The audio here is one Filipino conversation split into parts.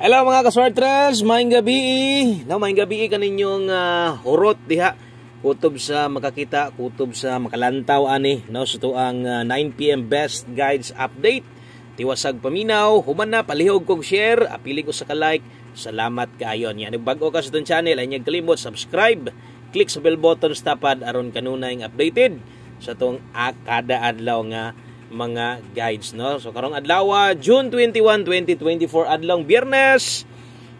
Hello mga kaswartres, maayong gabi. Maayong gabi kaninyong hurot diha. Kutob sa makakita, kutob sa makalantaw ani, no, sa tuang 9 PM best guides update. Tiwasag paminaw, human na palihog kog share, apili ko sa ka-like. Salamat kaayon. Yan, bago ka sa itong channel, ay niyag kalimot subscribe. Click sa bell button sa tapad aron kanunay updated sa tong kada adlaw nga mga guides, no. So karong adlaw June 21, 2024 adlaw Biyernes.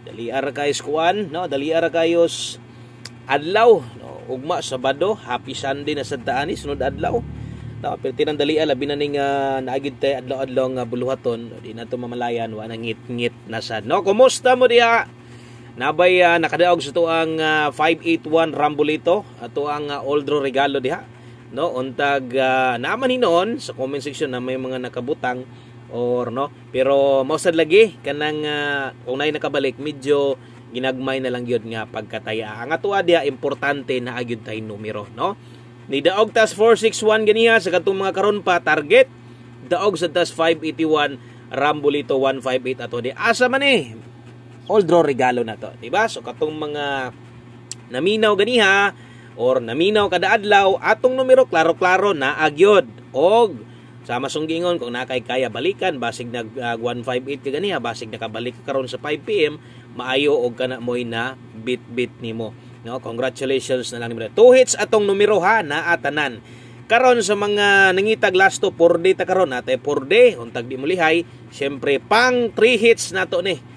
Dali ara kayo kuan, no, dali ara kayo adlaw, no, ugma Sabado, happy Sunday na sad taani sunod adlaw. No, pero tinang dali labi na ning naagid tay adlaw-adlaw nga buluhaton, di na to mamalayan wa nang ngit-ngit na sad. No, kumusta mo diha? Nabay nakadaog sa tuang 581 Rambolito, ato ang Oldro regalo diha. No, untag naman hinon sa comment section na may mga nakabutang or no, pero mausad lagi kanang kung nay nakabalik medyo ginagmay na lang gyud nga pagkataya. Ang atuwa dia importante na agyud tay numero, no. Ni daog tas 461 ganiha sa katong mga karon pa target daog sa tas 581 Rambolito 158 ato di asa man all draw regalo na to, diba? So katong mga naminaw ganiha or naminaw kada adlaw atong numero klaro-klaro na agyod og sama sunggingon kung nakay kaya balikan basig nag 158 ka ganiha basig nakabalik karon sa 5 PM maayo og kana moy na bit nimo, no. Congratulations na lang nimo. 2 hits atong numero ha na atanan karon sa mga nangitag lasto 4 day ta karon natay 4 day untag di mulihay syempre pang 3 hits nato ni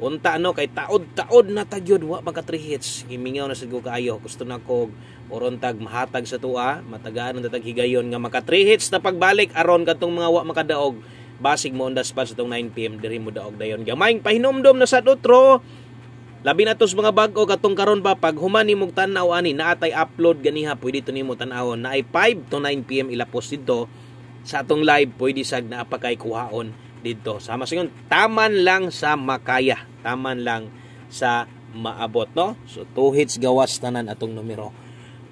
unta no kay taod na tagyod wa maka 3 hits gimingaw na sad ko kaayo gusto na ko oron tag mahatag sa tua matagaan ang tatag higayon nga maka 3 hits na pagbalik aron katong mga wa makadaog basig mo on the spot sa tong 9 PM diri mo daog dayon gamayng pahinomdom na sad utro labi na tos mga bag-o katong karon pa pag human nimong tan-aw ani naatay upload ganiha pwede to nimo tan-awon na ay 5 to 9 PM ilapos dito sa atong live pwede sad na apakay kuhaon dito sama sa taman lang sa makaya taman lang sa maabot, no. So 2 hits gawas tanan atong numero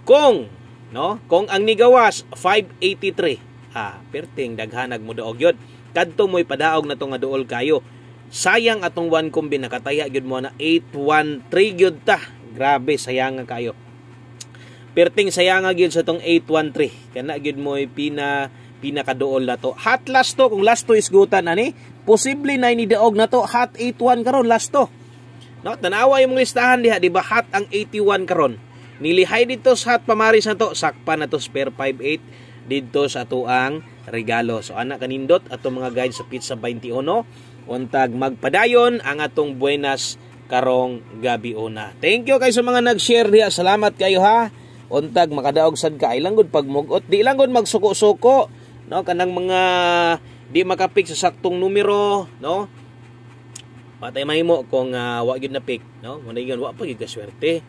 kung ang nigawas 583 perting daghanag mo daog yun kadto mo'y padaog na to nga duol kayo sayang atong 1 kombi nakataya gyud mo na 813 gyud ta grabe sayang kayo perting sayang gyud sa tong 813 kana gyud mo'y pinakaduol na to hot last to kung last to isgutan ani posible na ni daog na to hot 81 karon last to, no. Tanawa yung listahan diha di ba hot ang 81 karon nilihay dito sa hot pamaris na to sakpa na to spare 58 dito sa tuang regalo. So anak kanindot ato mga guide sa pizza 21 untag magpadayon ang atong buenas karong gabi una. Thank you kay sa mga nag-share diha, salamat kayo ha. Untag makadaog sad ka ilang gud pagmugot di lang gud magsuko-suko, no, kanang mga di makapik sa saktong numero, no. Patay mahimo kung wa gyud na pick, no. Muna gyud wa pa gyud ka swerte.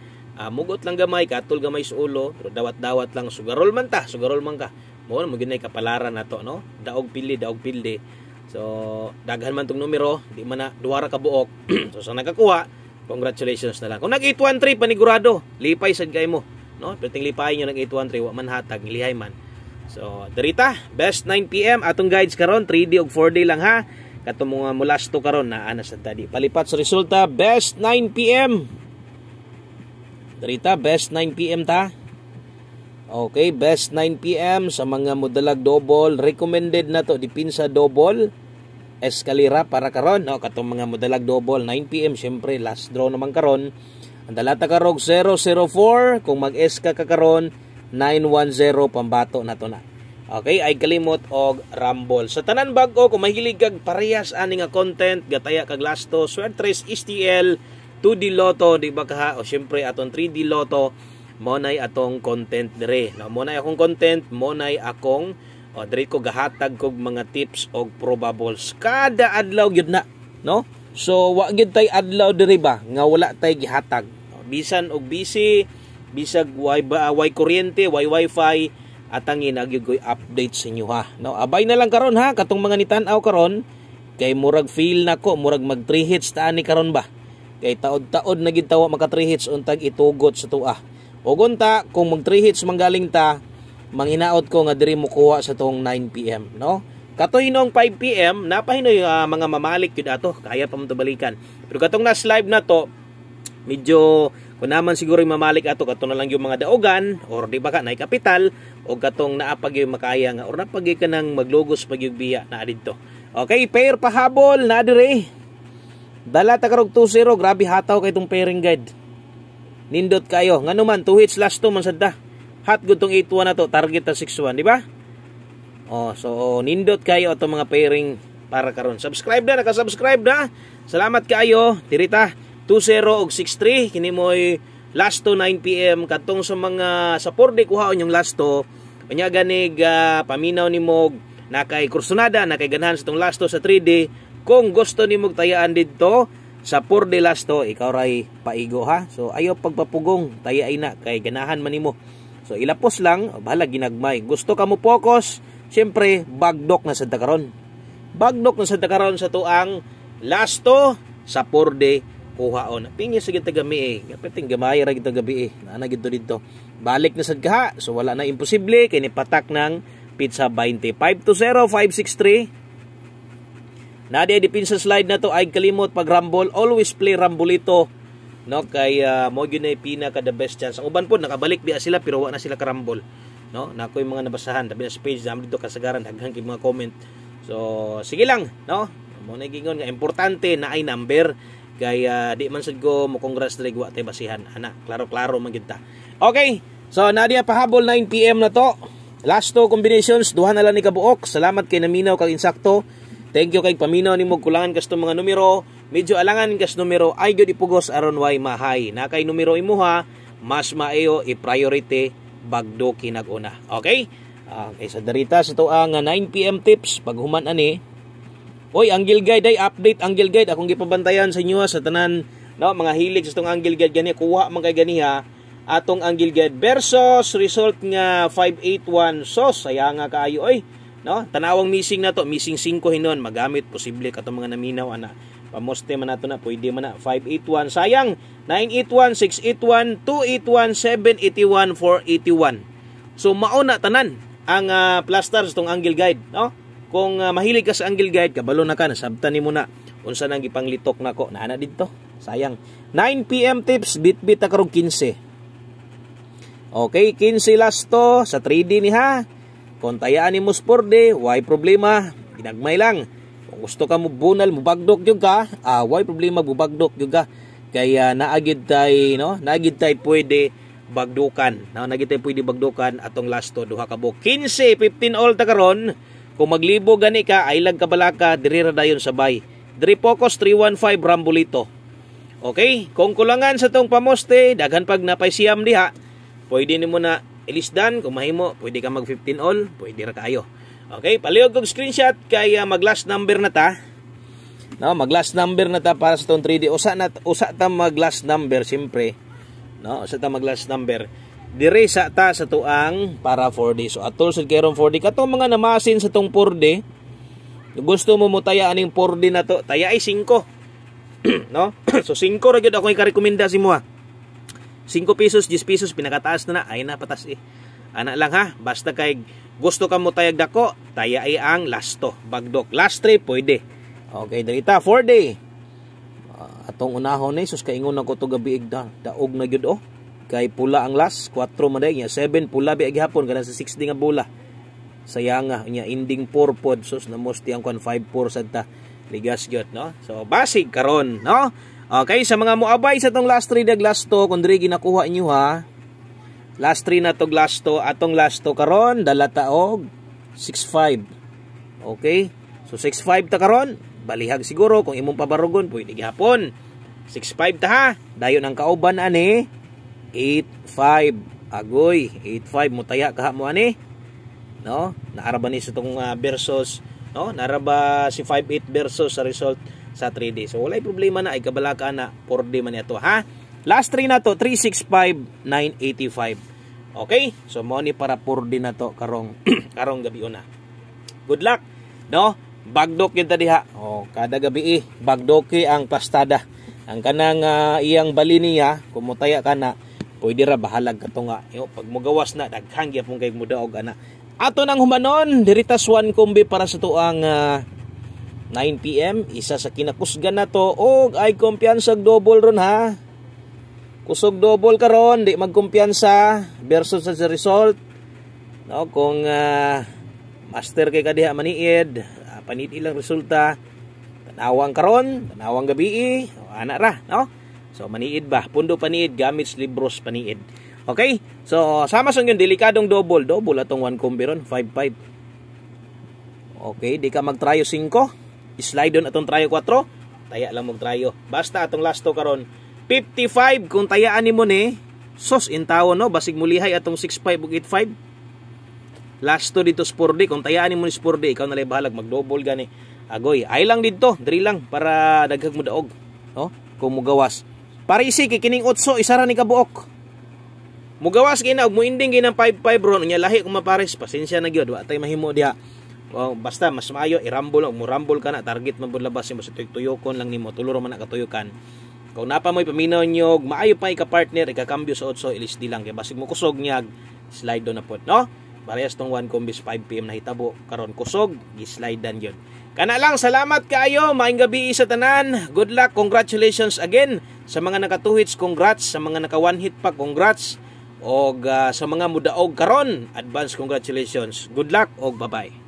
Mugot lang gamay, katul gamay sa ulo, pero dawat-dawat lang sugarol man ka. Mo na gyud nay kapalaran nato, no. Daog pildi. So daghan man tong numero, di man na duha ra ka buok. So sa nakakuha, congratulations na lang. Kung nag-813 panigurado, lipay sad kay mo, no. Perting lipay nyo nag-813 wa man hatag, nilihay man. So, derita, best 9 PM atong guides karon, 3D ug 4D lang ha. Katong mga mulasto karon na ana sa tadi. Palipat sa resulta, best 9 PM. Derita, best 9 PM ta. Okay, best 9 PM sa mga modalag double, recommended na to dipinsa double. Escalera para karon, no, katong mga modalag double 9 PM syempre last draw naman karon. Ang dalata karog 004 kung mag-eska ka karon 910 pambato na to na. Okay, ay kalimot og Rumble. Sa tanan bag-o kung mahilig kag parehas ani nga content, gataya kag lasto, Swertres STL, 2D Lotto, di ba ka? O syempre atong 3D Lotto, mo nay atong content dire. No, mo nay akong content, mo nay akong dire ko gahatag kog mga tips og probables kada adlaw gyud na, no? So wa gyud tay adlaw dire ba nga wala tay gihatag. Bisan og busy bisag way kuryente, way wifi atangin nagyugoy update sa inyo ha, no. Abay na lang karon ha katong mga nitan-aw karon kay murag feel nako murag mag 3 hits ta ani karon ba kay taod-taod na gid tawa maka 3 hits untag itugot sa tuah ug unta kung mag 3 hits manggaling ta manginaot ko nga diri mo kuha sa tong 9 PM, no. Katoy nung 5 PM, napahinoy mga mamalik yun ato, kaya pa mo balikan. Pero katong last live na to, medyo, kung naman siguro yung mamalik ato, katong na lang yung mga daogan, or di ba ka, na kapital, o katong naapag yung makaya nga, or napag ka ng maglogos pag yung biya na adito. Okay, pair pahabol, na dire. Dala takarog 2-0, grabe hataw kay itong pairing guide. Nindot kayo, nga naman, 2 hits last 2 man sadda. Hot good tong 8-1 na to, target na 6-1, di ba? Oh, so nindot kayo itong mga pairing para karon. Subscribe na, naka-subscribe na. Salamat kayo. Tirita 2-0 og 6-3 kini moy last to 9 PM katong sa mga sa 4D kuhaon yung last to. Unya ganig paminaw nimo nakay kursunada, nakay ganahan sa tong last to sa 3D. Kung gusto nimo tayaan didto sa 4D last to, ikaw ray paigo ha. So ayo pagpapugong, tayay na kay ganahan man nimo. So ilapos lang, bahala ginagmay. Gusto ka mo focus, siyempre, bagdok na sa karon. Bagdok na sa karon sa tuang lasto sa 4D kuhaon. Pingi sige tagami eh. Kapiting gamay ra gito gabi eh. Naana gito dito. Balik na sad kaha. So wala na imposible kay ni patak ng pizza 20. 5-0, 5-6-3. Nadia depensa slide na to ay kalimot pag rumble. Always play rumble ito. No kay mo gyud na pinaka the best chance. Ang uban po nakabalik biya sila pero wa na sila karambol. No, na ako yung mga nabasahan tabi na sa page namin dito kasagaran daghan kay mga comment. So sige lang, no? Mo na gingon nga importante na ay number kay di man sad ko mo congrats diri wa tay basihan ana. Klaro-klaro man gyud ta. Okay. So nadia pahabol 9 PM na to. Last two combinations duha na lang ni kabuok. Salamat kay naminaw kag insakto. Thank you kay paminaw nimo kulangan kas mga numero. Medyo alangan kas numero ay gyud ipugos aron way mahay. Na kay numero imuha mas maayo i-priority bagdo kinag-una. Okay? Okay, sa darita sa to ang 9 PM tips pag human ani. Oy, Angle Guide ay update Angle Guide akong gipabantayan sa inyo sa tanan no mga hilig sa tong Angle Guide gani kuha man kay ganiha atong Angle Guide versus result nga 581 sos saya nga kaayo oy no tanawang missing na to missing 5 hinon magamit posible katong mga naminaw ana pamoste man nato na pwede man na 581 sayang 981 681 281 781 481 so mao na tanan ang plasters tong Angle Guide no kung mahilig ka sa Angle Guide kabalo na ka nasabtan nimo na unsa nang gipanglitok nako naana didto sayang 9 PM tips bit-bit ta karong 15 okay 15 last to sa 3D ni ha kung tayaan nimo sport de why problema ginagmay lang. Kung gusto ka mo bunal, mubagdok yung ka, why problema mubagdok yung ka. Kaya naagid tay, no? Naagid tay pwede bagdukan. No? Naagid tay pwede bagdukan atong last to, duha ka buok. 15, 15 all ta karon. Kung maglibo gani ka, ailag ka balaka, diri ra dayon sabay. Diri focus 315 Rambulito. Okay? Kung kulangan sa tong pamoste, daghan pag napay siyam diha, pwede nimo na ilisdan. Kung mahimo, pwede ka mag 15 all, pwede ra kayo. Okay, palihog kong screenshot kay mag-last number na ta. No, mag-last number na ta para sa tong 3D. Usa ta mag-last number siyempre. No, usa ta mag-last number. Dire sa ta sa tuang para 4D. So atol sa karon 4D katong mga namasin sa tong 4D. Gusto mo taya aning 4D na to, taya ay 5. No? So 5 ra gyud ako i-rekomenda si mo ha. 5 pesos, 10 pesos pinakataas na ay na patas eh. Ana lang ha, basta kay gusto ka mo tayag dako, taya ay ang last to, bagdok. Last 3 pwede. Okay, dalita 4D. Atong unahon ni sus kaingon ako to gabi igda. Daog na gyud oh. Kay pula ang last 4 maday nya 7 pula bi gihapon kana sa 6 nga bola. Sayanga nya ending 4 pod sus na most ang 5-4 sad ta. Ligas gyud no. So basig karon no. Okay, sa mga moabay sa tong last 3 dag last to kun diri ginakuha inyo ha. Last 3 na to last to atong last to karon dala ta og 6-5. Okay? So 6-5 ta karon, balihag siguro kung imong pabarugon pwede gihapon. 6-5 ta ha. Dayon ang kauban ani 8-5. Agoy, 8-5 mo taya kaha mo ani. No? Naara ba ni sa tong versus, no? Naara ba si 5-8 versus sa result sa 3D. So walay problema na ay kabalaka na 4D man ito ha. Last 3 na to 365 985. Okay? So mo ni para 4D na to karong karong gabi una. Good luck, no? Bagdok yun ta diha. Oh, kada gabi bagdoki ang pastada. Ang kanang iyang bali niya kumutaya kana pwede ra bahalag kato nga. Yo, pag mo gawas na daghang gyapon kay mudaog ana. Ato nang humanon, diritas 1 kombi para sa tuang 9 PM. Isa sa kinakusgan na to. O, ay kumpiyansag double ron ha. Kusog double karon, di magkumpiyansa versus sa result. No, kung master kay kadiha maniid, panid ilang resulta. Tanawang karon, tanawang gabi, ana ra, no? So maniid ba? Pundo paniid gamit libros paniid. Okay? So, sama sa yun, delikadong double. Double atong 1 kombi ron, 5-5. Okay, di ka mag-tryo 5. Slide on atong tryo 4. Taya lang mag-tryo. Basta atong last to karon 55 kung tayaan ni mo ni. Sos in tawo no, basig mulihay atong 6-5 ug 8-5. Last to dito Spordy. Kung tayaan ni mo ni Spordy, ikaw na lay bahalag mag-double gani. Agoy, ay lang dito, diri lang para daghag mo daog. No? Kung mugawas. Para isi kining 8 isa ra ni kabuok. Mugawas gina og muinding ginang 5-5 ron nya lahi kung mapares pasensya na gyud wa tay mahimo diha. Basta mas maayo irambol og murambol ka na target man pud labas mo sa tuyokon lang nimo tulo man na katuyukan. Kung napa mo'y paminaw nyo maayo pa ika-partner ikakambyo sa 8 ilis di lang kay basig mo kusog niya slide do na pod no. Parehas tong 1 kombis 5 PM na hitabo karon kusog gi-slide dan yun. Kana lang salamat kaayo maayong gabi sa tanan. Good luck, congratulations again sa mga nakatuhits, congrats sa mga naka one hit pa, congrats. Og sa mga mudaog karon, advance congratulations. Good luck og bye-bye.